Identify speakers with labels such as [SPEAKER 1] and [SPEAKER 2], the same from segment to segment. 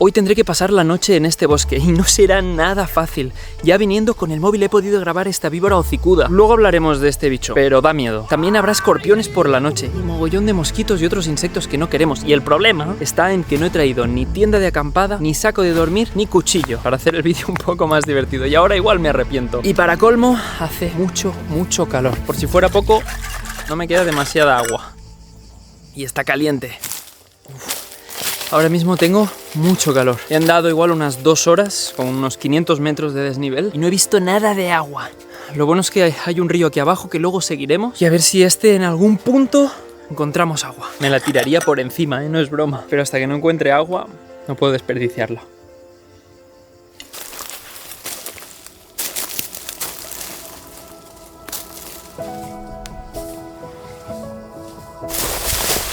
[SPEAKER 1] Hoy tendré que pasar la noche en este bosque y no será nada fácil. Ya viniendo con el móvil he podido grabar esta víbora hocicuda. Luego hablaremos de este bicho, pero da miedo. También habrá escorpiones por la noche y mogollón de mosquitos y otros insectos que no queremos. Y el problema está en que no he traído ni tienda de acampada, ni saco de dormir, ni cuchillo para hacer el vídeo un poco más divertido. Y ahora igual me arrepiento. Y para colmo, hace mucho calor. Por si fuera poco, no me queda demasiada agua. Y está caliente. Ahora mismo tengo mucho calor. He andado igual unas 2 horas con unos 500 metros de desnivel y no he visto nada de agua. Lo bueno es que hay un río aquí abajo que luego seguiremos y a ver si en algún punto encontramos agua. Me la tiraría por encima, no es broma. Pero hasta que no encuentre agua no puedo desperdiciarla.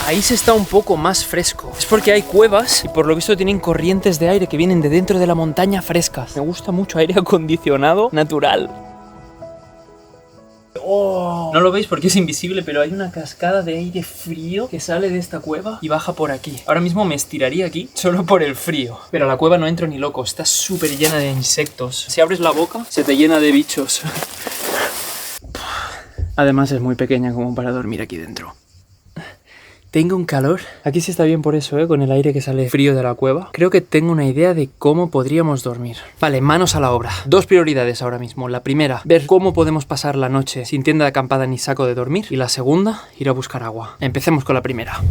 [SPEAKER 1] Ahí se está un poco más fresco. Es porque hay cuevas y por lo visto tienen corrientes de aire que vienen de dentro de la montaña frescas. Me gusta mucho aire acondicionado natural. Oh. No lo veis porque es invisible, pero hay una cascada de aire frío que sale de esta cueva y baja por aquí. Ahora mismo me estiraría aquí solo por el frío. Pero a la cueva no entro ni loco, está súper llena de insectos. Si abres la boca, se te llena de bichos. Además es muy pequeña como para dormir aquí dentro. Tengo un calor. Aquí sí está bien por eso, con el aire que sale frío de la cueva. Creo que tengo una idea de cómo podríamos dormir. Vale, manos a la obra. 2 prioridades ahora mismo. La primera, ver cómo podemos pasar la noche sin tienda de acampada ni saco de dormir. Y la segunda, ir a buscar agua. Empecemos con la primera.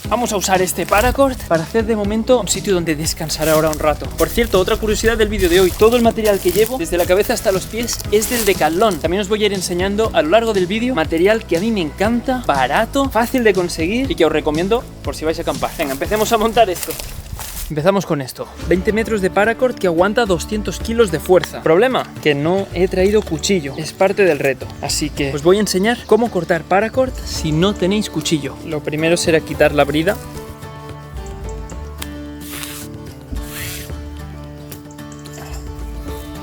[SPEAKER 1] Vamos a usar este paracord para hacer de momento un sitio donde descansar ahora un rato. Por cierto, otra curiosidad del vídeo de hoy. Todo el material que llevo, desde la cabeza hasta los pies, es del Decathlon. También os voy a ir enseñando a lo largo del vídeo material que a mí me encanta, barato, fácil de conseguir y que os recomiendo por si vais a acampar. Venga, empecemos a montar esto. Empezamos con esto. 20 metros de paracord que aguanta 200 kilos de fuerza. Problema, que no he traído cuchillo. Es parte del reto. Así que os voy a enseñar cómo cortar paracord si no tenéis cuchillo. Lo primero será quitar la brida.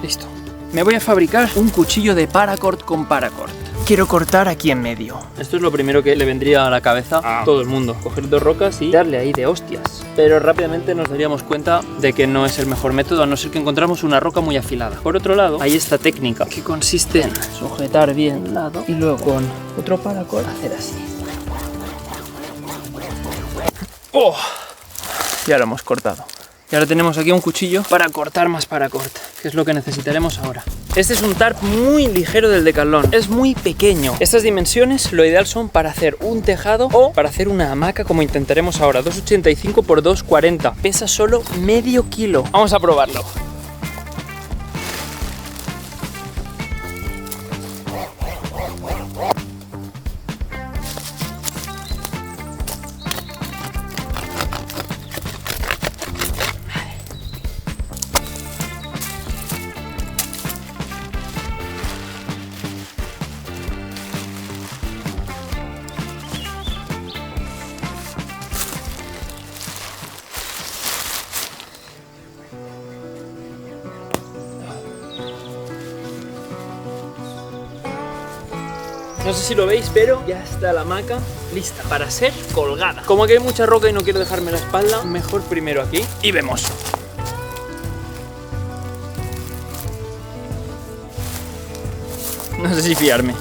[SPEAKER 1] Listo. Me voy a fabricar un cuchillo de paracord con paracord. Quiero cortar aquí en medio. Esto es lo primero que le vendría a la cabeza a todo el mundo. Coger 2 rocas y darle ahí de hostias. Pero rápidamente nos daríamos cuenta de que no es el mejor método, a no ser que encontramos una roca muy afilada. Por otro lado, hay esta técnica que consiste en sujetar bien un lado y luego con otro paracord hacer así. ¡Oh! Ya lo hemos cortado. Y ahora tenemos aquí un cuchillo para cortar más paracord, que es lo que necesitaremos ahora. Este es un tarp muy ligero del Decathlon, es muy pequeño. Estas dimensiones lo ideal son para hacer un tejado o para hacer una hamaca como intentaremos ahora. 2,85 por 2,40, pesa solo medio kilo. Vamos a probarlo. No sé si lo veis, pero ya está la hamaca lista para ser colgada. Como aquí hay mucha roca y no quiero dejarme la espalda, mejor primero aquí y vemos. No sé si fiarme.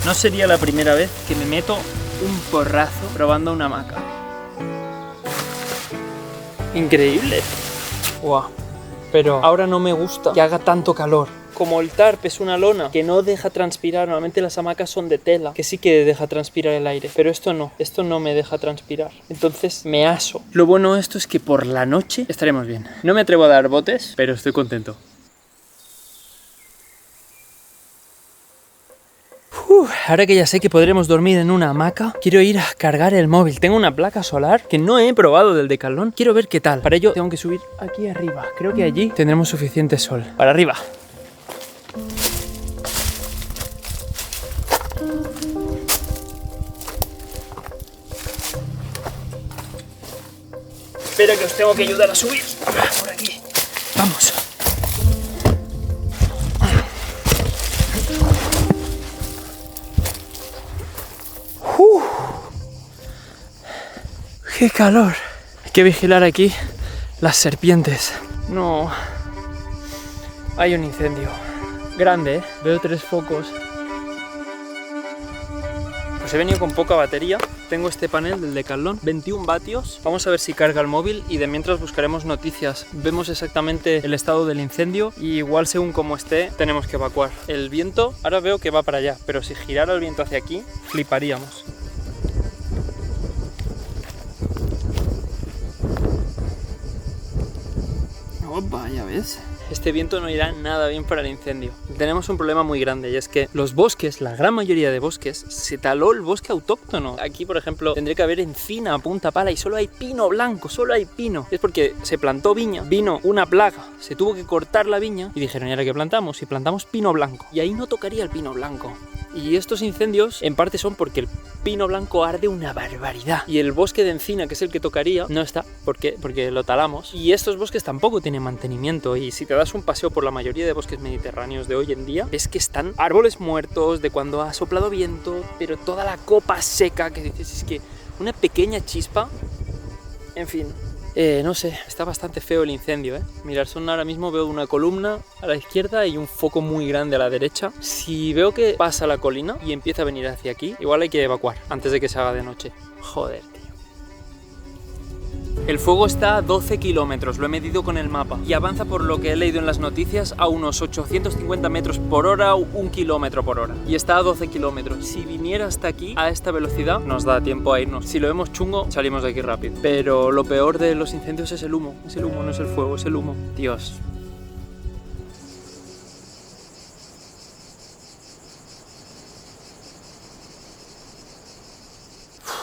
[SPEAKER 1] No sería la primera vez que me meto un porrazo probando una hamaca. Increíble. Wow. Pero ahora no me gusta que haga tanto calor. Como el tarp es una lona que no deja transpirar, normalmente las hamacas son de tela, que sí que deja transpirar el aire, pero esto no me deja transpirar, entonces me aso. Lo bueno de esto es que por la noche estaremos bien. No me atrevo a dar botes, pero estoy contento. Ahora que ya sé que podremos dormir en una hamaca, quiero ir a cargar el móvil. Tengo una placa solar que no he probado del Decathlon. Quiero ver qué tal. Para ello tengo que subir aquí arriba. Creo que allí tendremos suficiente sol. Para arriba. Espera que os tengo que ayudar a subir. Por aquí. Vamos. ¡Qué calor! Hay que vigilar aquí las serpientes. No. Hay un incendio. Grande, ¿eh? Veo 3 focos. Pues he venido con poca batería. Tengo este panel del Decathlon, 21 vatios. Vamos a ver si carga el móvil y de mientras buscaremos noticias. Vemos exactamente el estado del incendio y igual según como esté tenemos que evacuar. El viento, ahora veo que va para allá, pero si girara el viento hacia aquí, fliparíamos. Opa, ya ves. Este viento no irá nada bien para el incendio. Tenemos un problema muy grande y es que los bosques, la gran mayoría de bosques, se taló el bosque autóctono. Aquí, por ejemplo, tendría que haber encina a punta pala y solo hay pino blanco, solo hay pino. Es porque se plantó viña, vino una plaga, se tuvo que cortar la viña y dijeron, ¿y ahora qué plantamos? Y plantamos pino blanco. Y ahí no tocaría el pino blanco. Y estos incendios en parte son porque el pino blanco arde una barbaridad y el bosque de encina, que es el que tocaría, no está. ¿Por qué? Porque lo talamos. Y estos bosques tampoco tienen mantenimiento y si te das un paseo por la mayoría de bosques mediterráneos de hoy en día, ves que están árboles muertos de cuando ha soplado viento, pero toda la copa seca, que dices, es que una pequeña chispa, en fin. No sé, está bastante feo el incendio, ¿eh? Mirad, ahora mismo veo una columna a la izquierda y un foco muy grande a la derecha. Si veo que pasa la colina y empieza a venir hacia aquí, igual hay que evacuar antes de que se haga de noche. Joder, tío. El fuego está a 12 kilómetros, lo he medido con el mapa, y avanza por lo que he leído en las noticias a unos 850 metros por hora o 1 kilómetro por hora. Y está a 12 kilómetros. Si viniera hasta aquí a esta velocidad, nos da tiempo a irnos. Si lo vemos chungo, salimos de aquí rápido. Pero lo peor de los incendios es el humo. Es el humo, no es el fuego, es el humo. Dios.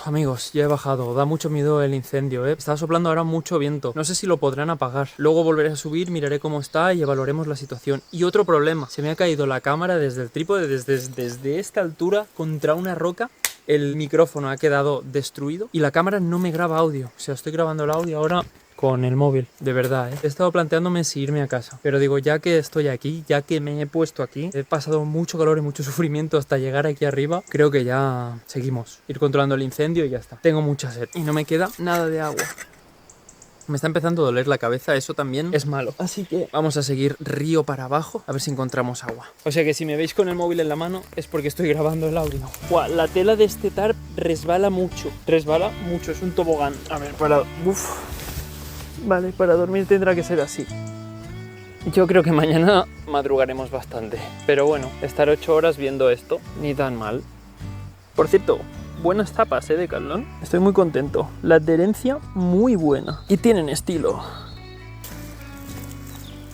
[SPEAKER 1] Amigos, ya he bajado, da mucho miedo el incendio, ¿eh? Está soplando ahora mucho viento, no sé si lo podrán apagar. Luego volveré a subir, miraré cómo está y evaluaremos la situación. Y otro problema, se me ha caído la cámara desde el trípode, desde esta altura contra una roca. El micrófono ha quedado destruido y la cámara no me graba audio. O sea, estoy grabando el audio ahora con el móvil, de verdad, ¿eh? He estado planteándome si irme a casa, pero digo, ya que estoy aquí, ya que me he puesto aquí, he pasado mucho calor y mucho sufrimiento hasta llegar aquí arriba, creo que ya seguimos, ir controlando el incendio y ya está. Tengo mucha sed y no me queda nada de agua. Me está empezando a doler la cabeza, eso también es malo. Así que vamos a seguir río para abajo a ver si encontramos agua. O sea que si me veis con el móvil en la mano es porque estoy grabando el audio. ¡Guau! La tela de este tarp resbala mucho, es un tobogán. A ver, Vale, para dormir tendrá que ser así. Yo creo que mañana madrugaremos bastante. Pero bueno, estar 8 horas viendo esto, ni tan mal. Por cierto, buenas tapas, de Decathlon. Estoy muy contento. La adherencia muy buena. Y tienen estilo.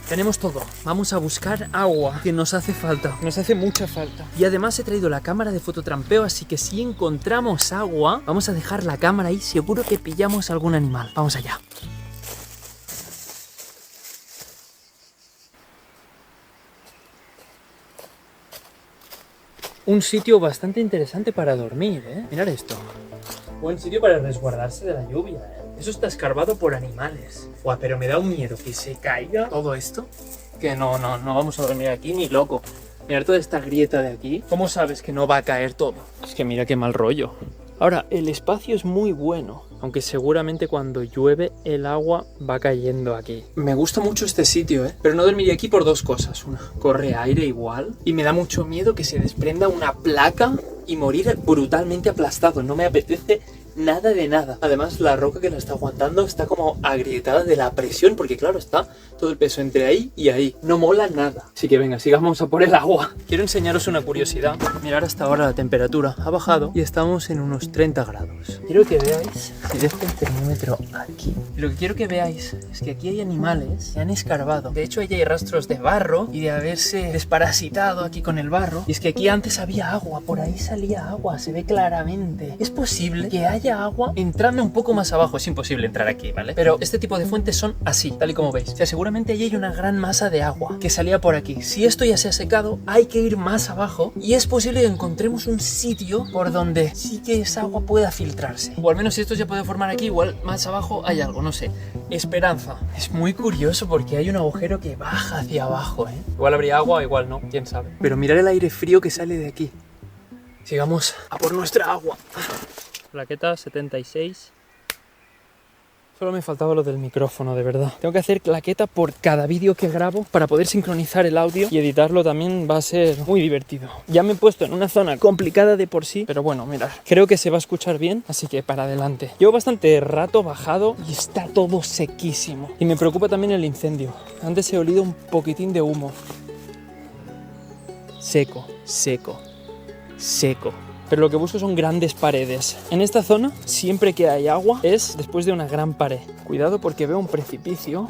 [SPEAKER 1] Tenemos todo. Vamos a buscar agua, que nos hace falta. Nos hace mucha falta. Y además he traído la cámara de fototrampeo, así que si encontramos agua, vamos a dejar la cámara ahí. Seguro que pillamos algún animal. Vamos allá. Un sitio bastante interesante para dormir, ¿eh? Mirad esto. Buen sitio para resguardarse de la lluvia, ¿eh? Eso está escarbado por animales. Buah, pero me da un miedo que se caiga todo esto. Que no vamos a dormir aquí ni loco. Mirad toda esta grieta de aquí. ¿Cómo sabes que no va a caer todo? Es que mira qué mal rollo. Ahora, el espacio es muy bueno, aunque seguramente cuando llueve el agua va cayendo aquí. Me gusta mucho este sitio, pero no dormiría aquí por 2 cosas. Una, corre aire igual, y me da mucho miedo que se desprenda una placa y morir brutalmente aplastado. No me apetece nada de nada. Además, la roca que la está aguantando está como agrietada de la presión, porque claro, está todo el peso entre ahí y ahí. No mola nada. Así que venga, sigamos a por el agua. Quiero enseñaros una curiosidad. Mirad, hasta ahora la temperatura ha bajado y estamos en unos 30 grados. Quiero que veáis, si dejo el termómetro aquí, lo que quiero que veáis es que aquí hay animales que han escarbado. De hecho, ahí hay rastros de barro y de haberse desparasitado aquí con el barro. Y es que aquí antes había agua, por ahí salía agua, se ve claramente. Es posible que haya agua entrando un poco más abajo. Es imposible entrar aquí, ¿vale? Pero este tipo de fuentes son así, tal y como veis. O sea, seguramente allí hay una gran masa de agua que salía por aquí. Si esto ya se ha secado, hay que ir más abajo y es posible que encontremos un sitio por donde sí que esa agua pueda filtrarse. O al menos si esto se puede formar aquí, igual más abajo hay algo, no sé. Esperanza. Es muy curioso porque hay un agujero que baja hacia abajo, ¿eh? Igual habría agua, igual no, quién sabe. Pero mirad el aire frío que sale de aquí. Sigamos a por nuestra agua. Plaqueta 76. Solo me faltaba lo del micrófono, de verdad. Tengo que hacer claqueta por cada vídeo que grabo para poder sincronizar el audio y editarlo también va a ser muy divertido. Ya me he puesto en una zona complicada de por sí, pero bueno, mirad, creo que se va a escuchar bien, así que para adelante. Llevo bastante rato bajado y está todo sequísimo. Y me preocupa también el incendio. Antes he olido un poquitín de humo. Seco, seco, seco. Pero lo que busco son grandes paredes. En esta zona, siempre que hay agua, es después de una gran pared. Cuidado porque veo un precipicio.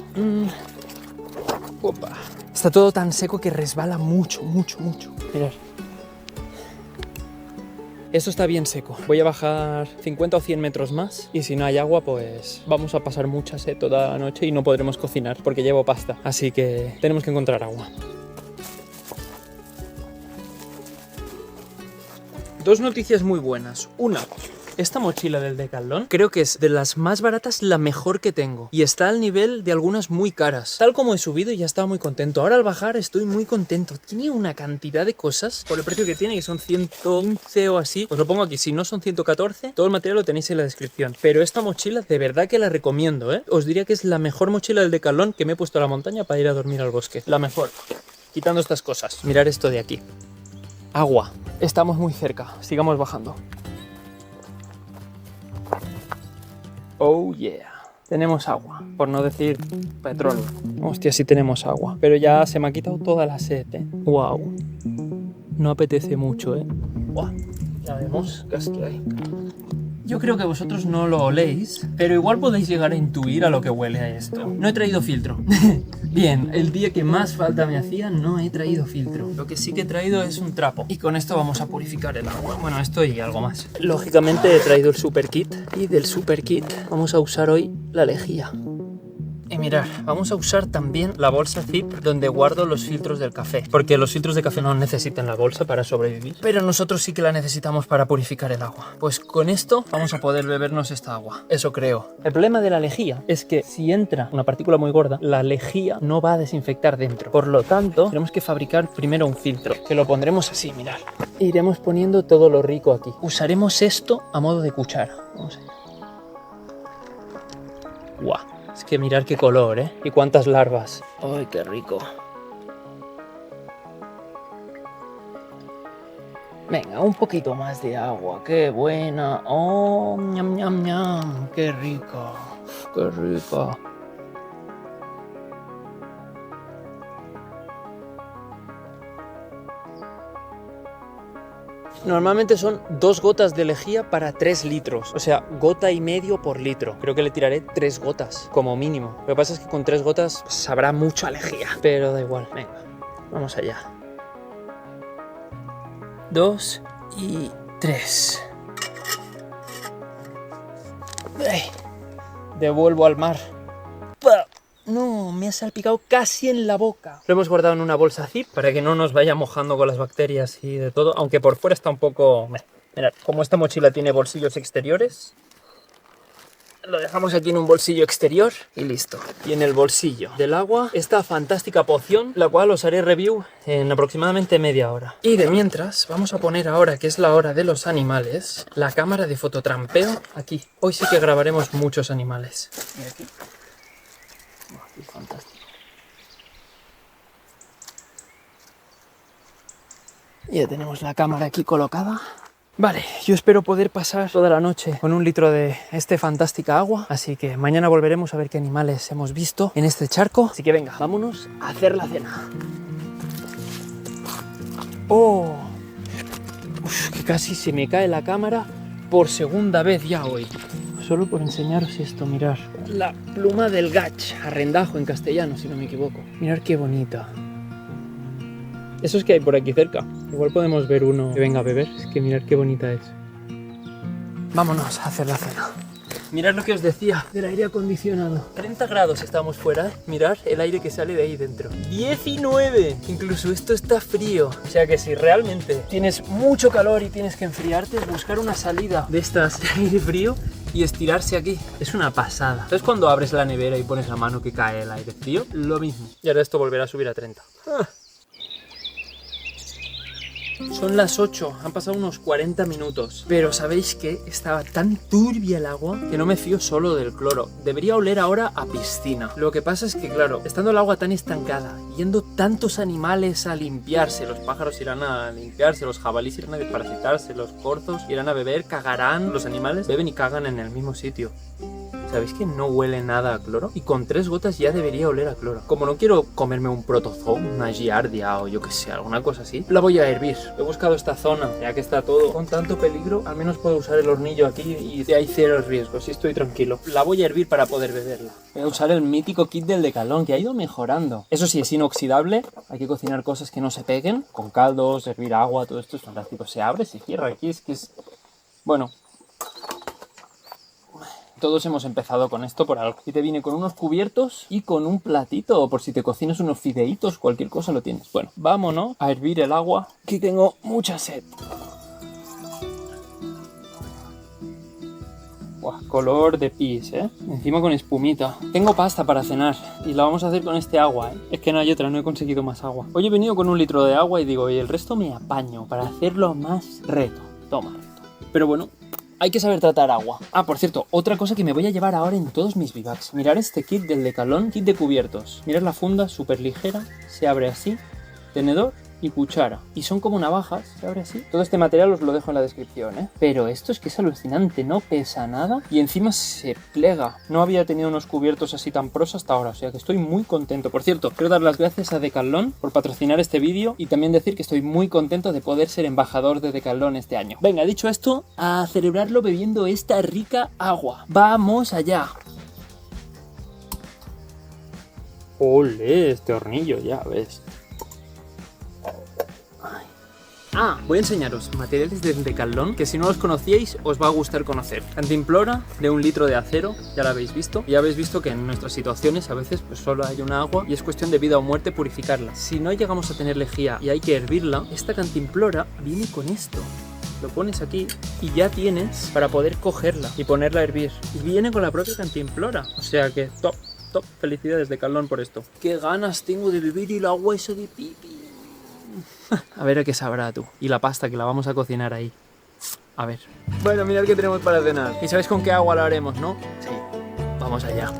[SPEAKER 1] Opa. Está todo tan seco que resbala mucho, mucho, mucho. Mirad. Esto está bien seco. Voy a bajar 50 o 100 metros más y si no hay agua, pues vamos a pasar mucha sed toda la noche y no podremos cocinar porque llevo pasta. Así que tenemos que encontrar agua. Dos noticias muy buenas. Una, esta mochila del Decathlon creo que es de las más baratas, la mejor que tengo. Y está al nivel de algunas muy caras. Tal como he subido ya estaba muy contento. Ahora al bajar estoy muy contento. Tiene una cantidad de cosas por el precio que tiene, que son 115 o así. Os lo pongo aquí, si no son 114, todo el material lo tenéis en la descripción. Pero esta mochila de verdad que la recomiendo, ¿eh? Os diría que es la mejor mochila del Decathlon que me he puesto a la montaña para ir a dormir al bosque. La mejor. Quitando estas cosas. Mirad esto de aquí. Agua. Estamos muy cerca. Sigamos bajando. Oh yeah. Tenemos agua, por no decir petróleo. Hostia, sí tenemos agua. Pero ya se me ha quitado toda la sed, ¿eh? Wow. No apetece mucho, ¿eh? Wow. Ya vemos qué es que hay. Yo creo que vosotros no lo oléis, pero igual podéis llegar a intuir a lo que huele a esto. No he traído filtro. Bien, el día que más falta me hacía no he traído filtro. Lo que sí que he traído es un trapo. Y con esto vamos a purificar el agua. Bueno, esto y algo más. Lógicamente he traído el super kit. Y del super kit vamos a usar hoy la lejía. Y mirad, vamos a usar también la bolsa Zip donde guardo los filtros del café. Porque los filtros de café no necesitan la bolsa para sobrevivir. Pero nosotros sí que la necesitamos para purificar el agua. Pues con esto vamos a poder bebernos esta agua. Eso creo. El problema de la lejía es que si entra una partícula muy gorda, la lejía no va a desinfectar dentro. Por lo tanto, tenemos que fabricar primero un filtro. Que lo pondremos así, mirad. E iremos poniendo todo lo rico aquí. Usaremos esto a modo de cuchara. Vamos allá. ¡Guau! Es que mirar qué color, ¿eh? Y cuántas larvas. ¡Ay, qué rico! Venga, un poquito más de agua. ¡Qué buena! ¡Oh, ñam, ñam, ñam! ¡Qué rico! ¡Qué rico! Normalmente son 2 gotas de lejía para 3 litros. O sea, gota y medio por litro. Creo que le tiraré 3 gotas, como mínimo. Lo que pasa es que con 3 gotas sabrá mucha lejía. Pero da igual. Venga, vamos allá. 2 y 3. Devuelvo al mar. No, me ha salpicado casi en la boca. Lo hemos guardado en una bolsa Zip para que no nos vaya mojando con las bacterias y de todo. Aunque por fuera está un poco... Mirad, como esta mochila tiene bolsillos exteriores, lo dejamos aquí en un bolsillo exterior y listo. Y en el bolsillo del agua esta fantástica poción, la cual os haré review en aproximadamente media hora. Y de mientras, vamos a poner ahora, que es la hora de los animales, la cámara de fototrampeo aquí. Hoy sí que grabaremos muchos animales. Y aquí. Fantástico. Ya tenemos la cámara aquí colocada. Vale, yo espero poder pasar toda la noche con 1 litro de esta fantástica agua. Así que mañana volveremos a ver qué animales hemos visto en este charco. Así que venga, vámonos a hacer la cena. ¡Oh! Uf, que casi se me cae la cámara por segunda vez ya hoy. Solo por enseñaros esto, mirar. La pluma del gach, arrendajo en castellano, si no me equivoco. Mirad qué bonita. Eso es que hay por aquí cerca. Igual podemos ver uno que venga a beber. Es que mirad qué bonita es. Vámonos a hacer la cena. Mirad lo que os decía del aire acondicionado. 30 grados estamos fuera. Mirad el aire que sale de ahí dentro. 19. Incluso esto está frío. O sea que si realmente tienes mucho calor y tienes que enfriarte, buscar una salida de estas de aire frío y estirarse aquí. Es una pasada. ¿Sabes cuando abres la nevera y pones la mano que cae el aire frío? Lo mismo. Y ahora esto volverá a subir a 30. Son las 8, han pasado unos 40 minutos. Pero ¿sabéis qué? Estaba tan turbia el agua que no me fío solo del cloro. Debería oler ahora a piscina. Lo que pasa es que, claro, estando el agua tan estancada, yendo tantos animales a limpiarse, los pájaros irán a limpiarse, los jabalíes irán a desparasitarse, los corzos irán a beber, cagarán. Los animales beben y cagan en el mismo sitio. ¿Sabéis que no huele nada a cloro? Y con 3 gotas ya debería oler a cloro. Como no quiero comerme un protozoo, una giardia o yo que sé, alguna cosa así, la voy a hervir. He buscado esta zona, ya que está todo con tanto peligro, al menos puedo usar el hornillo aquí y de ahí cero riesgos y estoy tranquilo. La voy a hervir para poder beberla. Voy a usar el mítico kit del Decathlon que ha ido mejorando. Eso sí, es inoxidable, hay que cocinar cosas que no se peguen, con caldos, hervir agua, todo esto es fantástico. Se abre, se cierra aquí, es que es... Bueno... Todos hemos empezado con esto por algo. Y te viene con unos cubiertos y con un platito. Por si te cocinas unos fideitos, cualquier cosa lo tienes. Bueno, vámonos a hervir el agua, que tengo mucha sed. Buah, color de pis, ¿eh? Encima con espumita. Tengo pasta para cenar y la vamos a hacer con este agua, ¿eh? Es que no hay otra, no he conseguido más agua. Hoy he venido con 1 litro de agua y digo, y el resto me apaño para hacerlo más reto. Toma reto. Pero bueno... Hay que saber tratar agua. Ah, por cierto, otra cosa que me voy a llevar ahora en todos mis bivacs. Mirar este kit del Decathlon, kit de cubiertos. Mirad la funda, súper ligera, se abre así, tenedor y cuchara. Y son como navajas, se abre así. Todo este material os lo dejo en la descripción, ¿eh? Pero esto es que es alucinante, no pesa nada y encima se plega. No había tenido unos cubiertos así tan pros hasta ahora, o sea que estoy muy contento. Por cierto, quiero dar las gracias a Decathlon por patrocinar este vídeo y también decir que estoy muy contento de poder ser embajador de Decathlon este año. Venga, dicho esto, a celebrarlo bebiendo esta rica agua. ¡Vamos allá! ¡Ole! Este hornillo, ya ves. Ah, voy a enseñaros materiales del Decathlon que si no los conocíais os va a gustar conocer. Cantimplora de 1 litro de acero, ya la habéis visto. Ya habéis visto que en nuestras situaciones a veces pues solo hay una agua y es cuestión de vida o muerte purificarla. Si no llegamos a tener lejía y hay que hervirla, esta cantimplora viene con esto. Lo pones aquí y ya tienes para poder cogerla y ponerla a hervir. Y viene con la propia cantimplora, o sea que top, top. Felicidades Decathlon por esto. Qué ganas tengo de beber el agua esa de pipi. A ver a qué sabrá tú. Y la pasta que la vamos a cocinar ahí. A ver. Bueno, mirad qué tenemos para cenar. ¿Y sabéis con qué agua lo haremos, no? Sí. Vamos allá.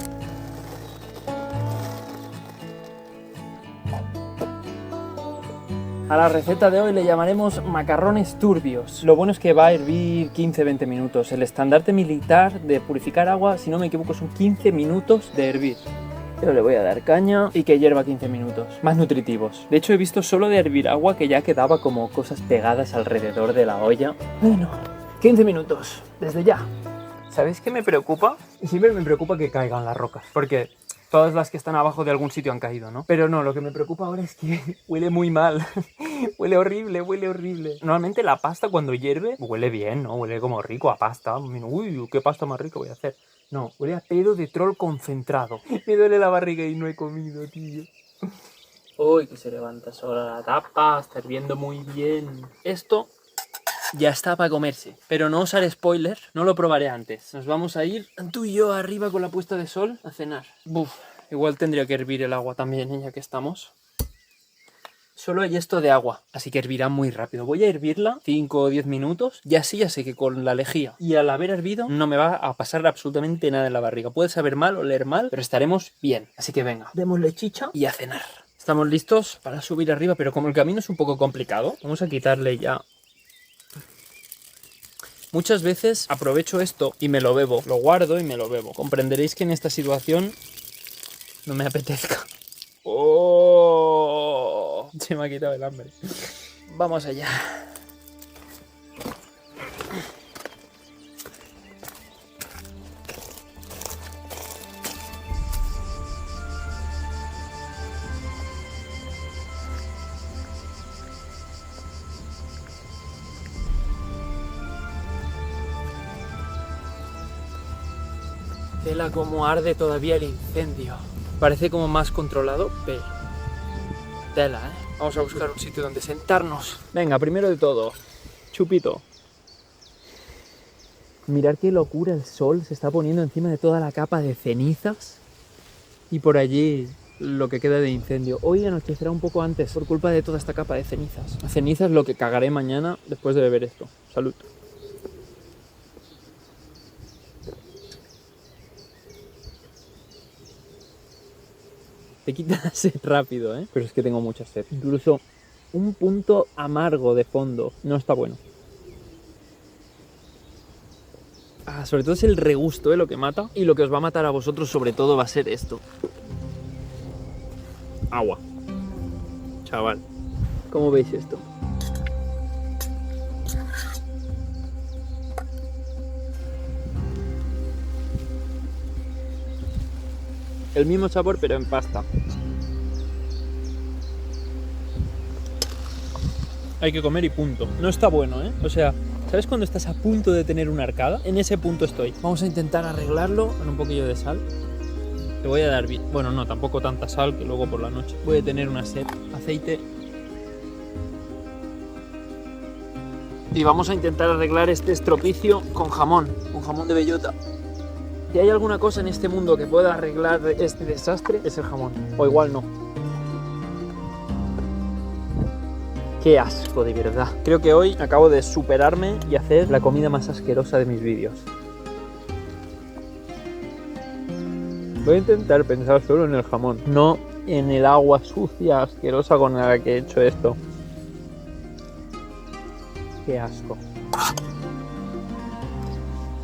[SPEAKER 1] A la receta de hoy le llamaremos macarrones turbios. Lo bueno es que va a hervir 15-20 minutos. El estandarte militar de purificar agua, si no me equivoco, son 15 minutos de hervir. Yo le voy a dar caña y que hierva 15 minutos. Más nutritivos. De hecho, he visto solo de hervir agua que ya quedaba como cosas pegadas alrededor de la olla. Bueno, 15 minutos. Desde ya. ¿Sabéis qué me preocupa? Siempre me preocupa que caigan las rocas. Porque todas las que están abajo de algún sitio han caído, ¿no? Pero no, lo que me preocupa ahora es que huele muy mal. Huele horrible, huele horrible. Normalmente la pasta cuando hierve huele bien, ¿no? Huele como rico a pasta. Uy, qué pasta más rica voy a hacer. No, huele a pedo de troll concentrado. Me duele la barriga y no he comido, tío. Uy, que se levanta sola la tapa, está hirviendo muy bien. Esto ya está para comerse. Pero no os haré spoiler, no lo probaré antes. Nos vamos a ir tú y yo arriba con la puesta de sol a cenar. Buf, igual tendría que hervir el agua también, ya que estamos. Solo hay esto de agua, así que hervirá muy rápido. Voy a hervirla 5 o 10 minutos y así ya sé que con la lejía y al haber hervido no me va a pasar absolutamente nada en la barriga. Puede saber mal, oler mal, pero estaremos bien. Así que venga, démosle chicha y a cenar. Estamos listos para subir arriba, pero como el camino es un poco complicado, vamos a quitarle ya. Muchas veces aprovecho esto y me lo bebo. Lo guardo y me lo bebo. Comprenderéis que en esta situación no me apetezca. ¡Oh! Se me ha quitado el hambre. Vamos allá. Tela como arde todavía el incendio. Parece como más controlado, pero... tela, ¿eh? Vamos a buscar un sitio donde sentarnos. Venga, primero de todo, chupito. Mirad qué locura, el sol se está poniendo encima de toda la capa de cenizas. Y por allí lo que queda de incendio. Hoy anochecerá un poco antes por culpa de toda esta capa de cenizas. Cenizas lo que cagaré mañana después de beber esto. Salud. Te quita la sed rápido, ¿eh? Pero es que tengo mucha sed. Incluso un punto amargo de fondo. No está bueno. Sobre todo es el regusto, lo que mata. Y lo que os va a matar a vosotros sobre todo va a ser esto. Agua. Chaval. ¿Cómo veis esto? El mismo sabor pero en pasta. Hay que comer y punto. No está bueno, ¿eh? O sea, ¿sabes cuando estás a punto de tener una arcada? En ese punto estoy. Vamos a intentar arreglarlo con un poquillo de sal. Te voy a dar bien. Bueno, no, tampoco tanta sal que luego por la noche voy a tener una sed. Aceite. Y vamos a intentar arreglar este estropicio con jamón de bellota. Si hay alguna cosa en este mundo que pueda arreglar este desastre, es el jamón. O igual no. Qué asco, de verdad. Creo que hoy acabo de superarme y hacer la comida más asquerosa de mis vídeos. Voy a intentar pensar solo en el jamón, no en el agua sucia, asquerosa con la que he hecho esto. Qué asco.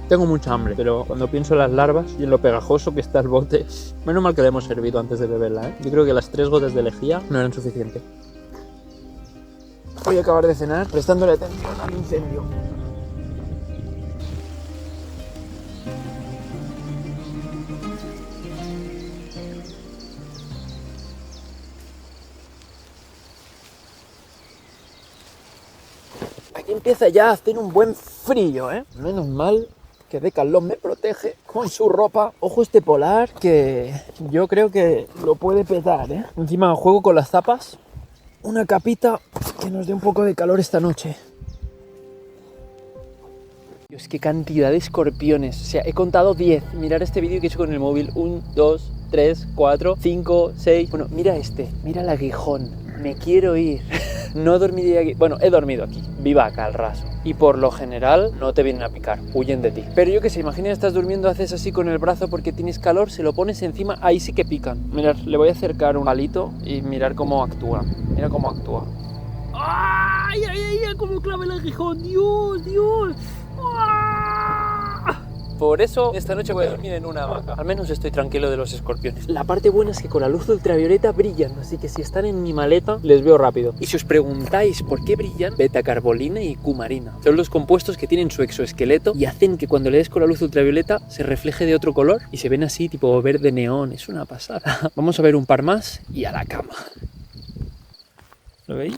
[SPEAKER 1] Tengo mucha hambre, pero cuando pienso en las larvas y en lo pegajoso que está el bote, menos mal que le hemos servido antes de beberla, ¿eh? Yo creo que las 3 gotas de lejía no eran suficientes. Voy a acabar de cenar prestándole atención al incendio. Aquí empieza ya a hacer un buen frío, ¿eh? Menos mal que Decathlon me protege con su ropa. Ojo este polar que yo creo que lo puede petar, ¿eh? Encima juego con las zapas. Una capita que nos dé un poco de calor esta noche. Dios, qué cantidad de escorpiones. O sea, he contado 10. Mirar este vídeo que he hecho con el móvil. 1, 2, 3, 4, 5, 6. Bueno, mira este. Mira el aguijón. Me quiero ir. No dormiré aquí. Bueno, he dormido aquí. Vivaca al raso. Y por lo general no te vienen a picar. Huyen de ti. Pero yo que sé, imagina estás durmiendo, haces así con el brazo porque tienes calor, se lo pones encima, ahí sí que pican. Mirad, le voy a acercar un palito y mirar cómo actúa. Mira cómo actúa. ¡Ay, ay, ay! ¡Cómo clava el aguijón! ¡Dios, Dios! ¡Ah! Por eso esta noche voy a dormir en una hamaca. Al menos estoy tranquilo de los escorpiones. La parte buena es que con la luz ultravioleta brillan, así que si están en mi maleta les veo rápido. Y si os preguntáis por qué brillan, betacarbolina y cumarina son los compuestos que tienen su exoesqueleto y hacen que cuando le des con la luz ultravioleta se refleje de otro color y se ven así tipo verde neón. Es una pasada. Vamos a ver un par más y a la cama. ¿Lo veis?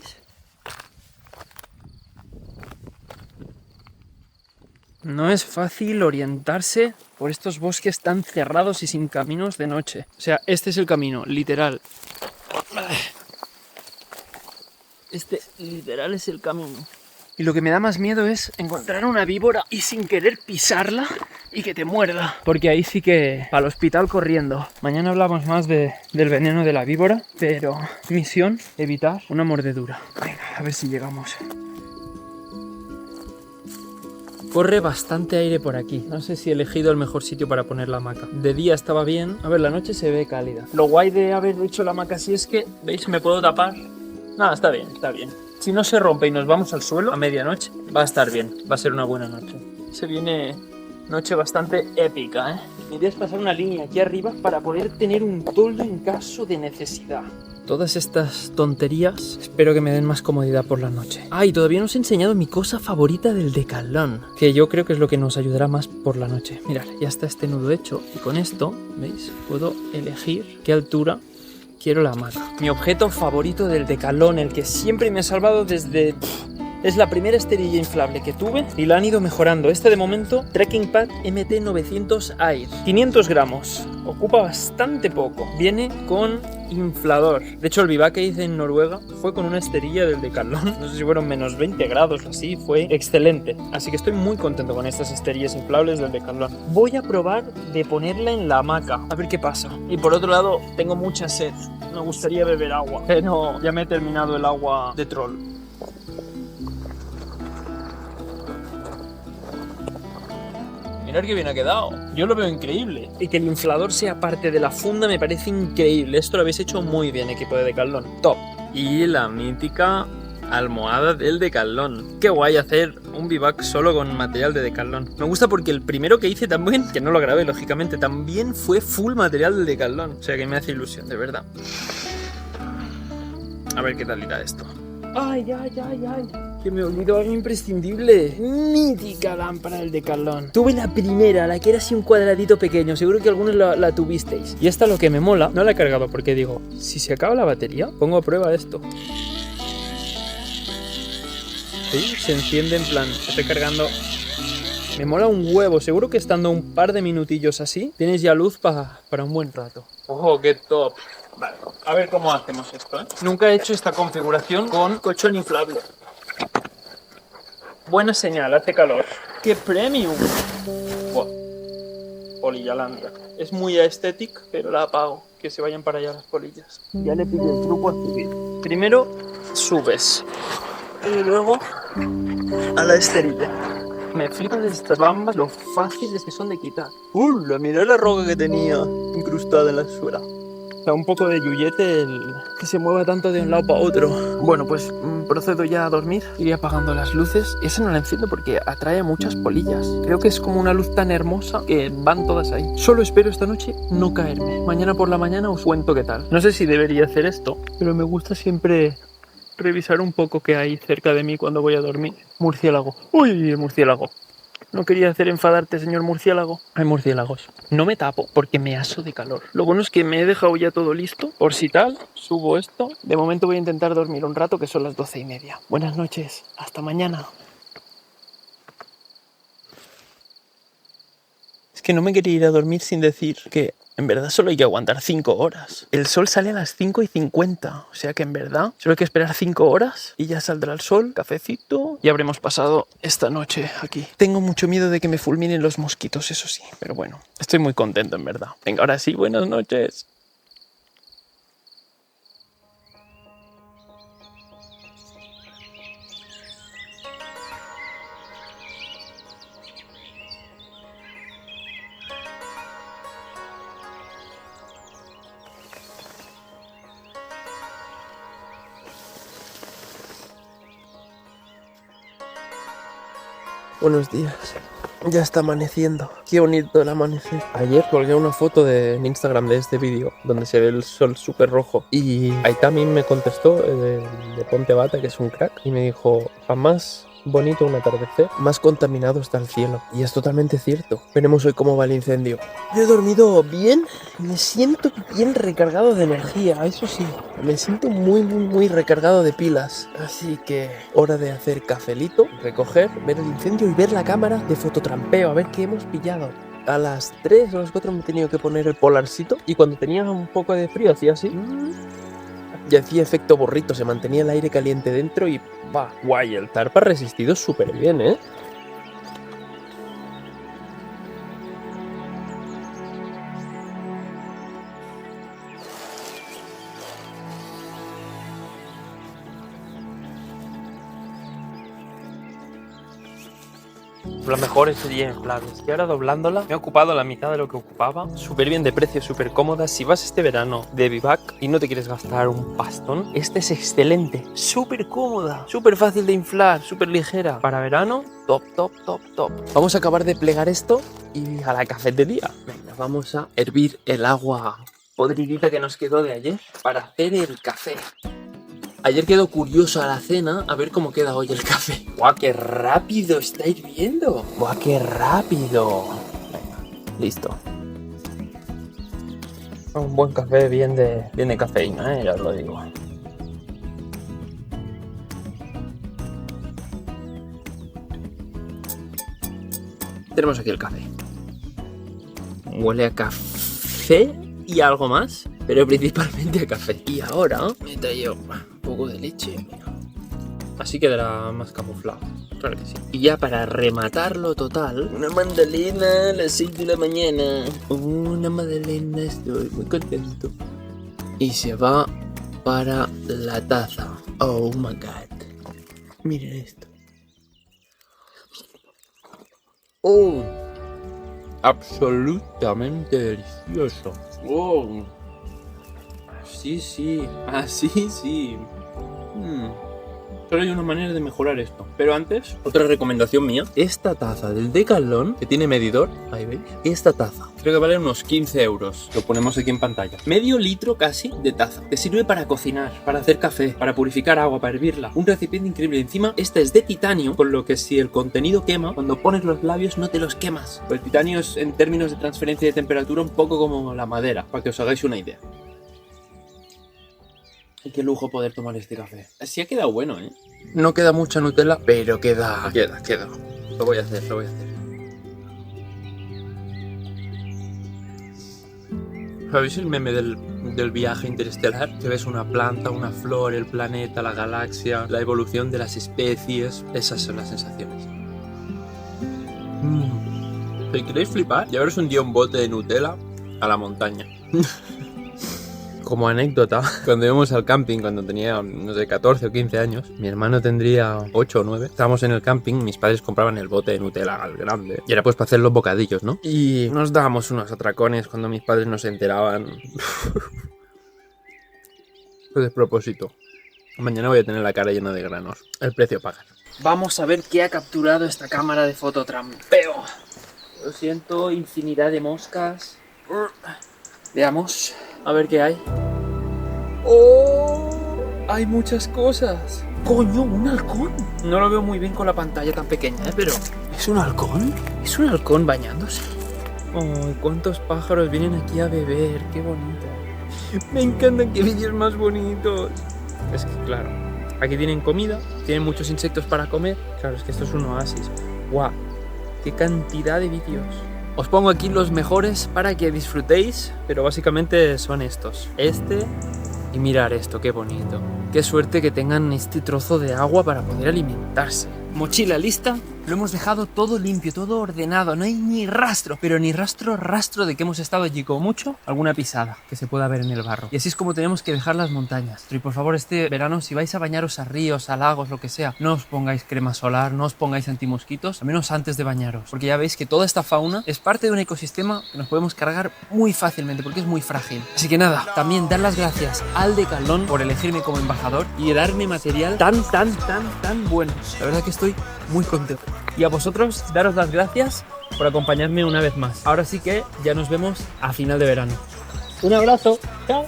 [SPEAKER 1] No es fácil orientarse por estos bosques tan cerrados y sin caminos de noche. O sea, este es el camino, literal. Este literal es el camino. Y lo que me da más miedo es encontrar una víbora y sin querer pisarla y que te muerda. Porque ahí sí que al hospital corriendo. Mañana hablamos más del veneno de la víbora, pero misión, evitar una mordedura. Venga, a ver si llegamos. Corre bastante aire por aquí. No sé si he elegido el mejor sitio para poner la hamaca. De día estaba bien. A ver, la noche se ve cálida. Lo guay de haber hecho la hamaca así es que, ¿veis? Me puedo tapar. Nada, está bien, está bien. Si no se rompe y nos vamos al suelo a medianoche, va a estar bien. Va a ser una buena noche. Se viene noche bastante épica, ¿eh? Mi idea es pasar una línea aquí arriba para poder tener un toldo en caso de necesidad. Todas estas tonterías espero que me den más comodidad por la noche. Ah, y todavía no os he enseñado mi cosa favorita del Decathlon, que yo creo que es lo que nos ayudará más por la noche. Mirad, ya está este nudo hecho y con esto, ¿veis? Puedo elegir qué altura quiero la hamaca. Mi objeto favorito del Decathlon, el que siempre me ha salvado desde Es la primera esterilla inflable que tuve y la han ido mejorando. Este de momento, Trekking Pad MT900 Air. 500 gramos. Ocupa bastante poco. Viene con inflador. De hecho, el vivac que hice en Noruega fue con una esterilla del Decathlon. No sé si fueron menos 20 grados o así. Fue excelente. Así que estoy muy contento con estas esterillas inflables del Decathlon. Voy a probar de ponerla en la hamaca. A ver qué pasa. Y por otro lado, tengo mucha sed. Me gustaría beber agua. Pero ya me he terminado el agua de troll. Mirad qué bien ha quedado. Yo lo veo increíble. Y que el inflador sea parte de la funda me parece increíble. Esto lo habéis hecho muy bien, equipo de Decathlon. Top. Y la mítica almohada del Decathlon. Qué guay hacer un vivac solo con material de Decathlon. Me gusta porque el primero que hice también, que no lo grabé lógicamente, también fue full material del Decathlon. O sea que me hace ilusión, de verdad. A ver qué tal irá esto. ¡Ay, ay, ay, ay! Que me olvidó algo imprescindible. Mítica lámpara del Decathlon. Tuve la primera, la que era así un cuadradito pequeño. Seguro que algunos la tuvisteis. Y esta, lo que me mola, no la he cargado porque digo, si se acaba la batería, pongo a prueba esto. Sí, se enciende en plan, estoy cargando. Me mola un huevo. Seguro que estando un par de minutillos así, tienes ya luz para un buen rato. ¡Ojo, qué top! Vale, a ver cómo hacemos esto, ¿eh? Nunca he hecho esta configuración con colchón inflable. Buena señal, hace calor. ¡Qué premium! Buah. Polilla lambda. Es muy aesthetic, pero la apago. Que se vayan para allá las polillas. Ya le pillé el truco a subir. Primero subes. Y luego a la esterilla. Me flipan de estas bambas lo fáciles que son de quitar. Mirad la roca que tenía incrustada en la suela. Da un poco de yuyete que se mueva tanto de un lado para otro. Bueno, pues procedo ya a dormir. Iré apagando las luces. Esa no la enciendo porque atrae muchas polillas. Creo que es como una luz tan hermosa que van todas ahí. Solo espero esta noche no caerme. Mañana por la mañana os cuento qué tal. No sé si debería hacer esto, pero me gusta siempre revisar un poco qué hay cerca de mí cuando voy a dormir. Murciélago. ¡Uy, el murciélago! No quería hacer enfadarte, señor murciélago. Hay murciélagos. No me tapo porque me aso de calor. Lo bueno es que me he dejado ya todo listo. Por si tal, subo esto. De momento voy a intentar dormir un rato, que son las 12:30. Buenas noches. Hasta mañana. Es que no me quería ir a dormir sin decir que en verdad solo hay que aguantar 5 horas. El sol sale a las 5:50. O sea que en verdad solo hay que esperar 5 horas y ya saldrá el sol, cafecito, y habremos pasado esta noche aquí. Tengo mucho miedo de que me fulminen los mosquitos, eso sí. Pero bueno, estoy muy contento en verdad. Venga, ahora sí, buenas noches. Buenos días. Ya está amaneciendo. Qué bonito el amanecer. Ayer colgué una foto en Instagram de este vídeo donde se ve el sol súper rojo. Y ahí también me contestó de Ponte Bata, que es un crack, y me dijo, jamás bonito un atardecer, más contaminado está el cielo. Y es totalmente cierto. Veremos hoy cómo va el incendio. Yo he dormido bien. Me siento bien recargado de energía, eso sí. Me siento muy recargado de pilas. Así que hora de hacer cafelito, recoger, ver el incendio y ver la cámara de fototrampeo, a ver qué hemos pillado. A las 3 o las 4 me he tenido que poner el polarcito y cuando tenía un poco de frío hacía así. Y hacía efecto borrito, se mantenía el aire caliente dentro y va, guay, el tarpa ha resistido súper bien, ¿eh? Lo mejor sería inflables. Y ahora doblándola, me he ocupado la mitad de lo que ocupaba. Súper bien de precio, súper cómoda. Si vas este verano de vivac y no te quieres gastar un pastón, esta es excelente. Súper cómoda, súper fácil de inflar, súper ligera. Para verano, top. Vamos a acabar de plegar esto y a la cafetería. Venga, vamos a hervir el agua podridita que nos quedó de ayer para hacer el café. Ayer quedó curioso a la cena a ver cómo queda hoy el café. ¡Guau, qué rápido está hirviendo! ¡Guau, qué rápido! Venga, listo. Un buen café bien de cafeína, ya os lo digo. tenemos aquí el café. Huele a café y algo más, pero principalmente a café. Y ahora me traigo un poco de leche. Así quedará más camuflado. Claro que sí. Y ya para rematarlo total, una magdalena a las 6 de la mañana. Una magdalena, estoy muy contento. Y se va para la taza. Oh my god. Miren esto. Oh, absolutamente delicioso. Oh, sí, sí, así sí. Solo hay una manera de mejorar esto. Pero antes, otra recomendación mía. Esta taza del Decathlon, que tiene medidor, ahí veis. Esta taza, creo que vale unos 15 euros. Lo ponemos aquí en pantalla. Medio litro casi de taza. Te sirve para cocinar, para hacer café, para purificar agua, para hervirla. Un recipiente increíble. Encima, esta es de titanio, con lo que si el contenido quema, cuando pones los labios no te los quemas. El titanio es, en términos de transferencia de temperatura, un poco como la madera, para que os hagáis una idea. Y qué lujo poder tomar este café. Sí ha quedado bueno, ¿eh? No queda mucha Nutella, pero queda. Lo voy a hacer. ¿Sabéis el meme del viaje interestelar? Que ves una planta, una flor, el planeta, la galaxia, la evolución de las especies. Esas son las sensaciones. Si queréis flipar, llevaros un día un bote de Nutella a la montaña. Como anécdota, cuando íbamos al camping, cuando tenía, no sé, 14 o 15 años, mi hermano tendría 8 o 9, estábamos en el camping, mis padres compraban el bote de Nutella al grande, y era pues para hacer los bocadillos, ¿no? Y nos dábamos unos atracones cuando mis padres no se enteraban. Fue despropósito. Mañana voy a tener la cara llena de granos. El precio pagar. Vamos a ver qué ha capturado esta cámara de fototrampeo. Lo siento, infinidad de moscas. Veamos. A ver qué hay. ¡Oh! Hay muchas cosas. ¡Coño! ¡Un halcón! No lo veo muy bien con la pantalla tan pequeña, pero... ¿Es un halcón? ¿Es un halcón bañándose? ¡Oh! ¿Cuántos pájaros vienen aquí a beber? ¡Qué bonito! Me encantan, qué vídeos más bonitos. Es que, claro, aquí tienen comida, tienen muchos insectos para comer. Claro, es que esto es un oasis. ¡Guau! ¡Qué cantidad de vídeos! Os pongo aquí los mejores para que disfrutéis, pero básicamente son estos. Este y mirar esto, qué bonito. Qué suerte que tengan este trozo de agua para poder alimentarse. Mochila lista. Lo hemos dejado todo limpio, todo ordenado. No hay ni rastro, pero ni rastro de que hemos estado allí, como mucho, alguna pisada que se pueda ver en el barro. Y así es como tenemos que dejar las montañas. Y por favor, este verano, si vais a bañaros a ríos, a lagos, lo que sea, no os pongáis crema solar, no os pongáis antimosquitos, al menos antes de bañaros. Porque ya veis que toda esta fauna es parte de un ecosistema que nos podemos cargar muy fácilmente, porque es muy frágil. Así que nada, también dar las gracias al Decathlon por elegirme como embajador y darme material tan bueno. La verdad que estoy muy contento. Y a vosotros, daros las gracias por acompañarme una vez más. Ahora sí que ya nos vemos a final de verano. Un abrazo. Chao.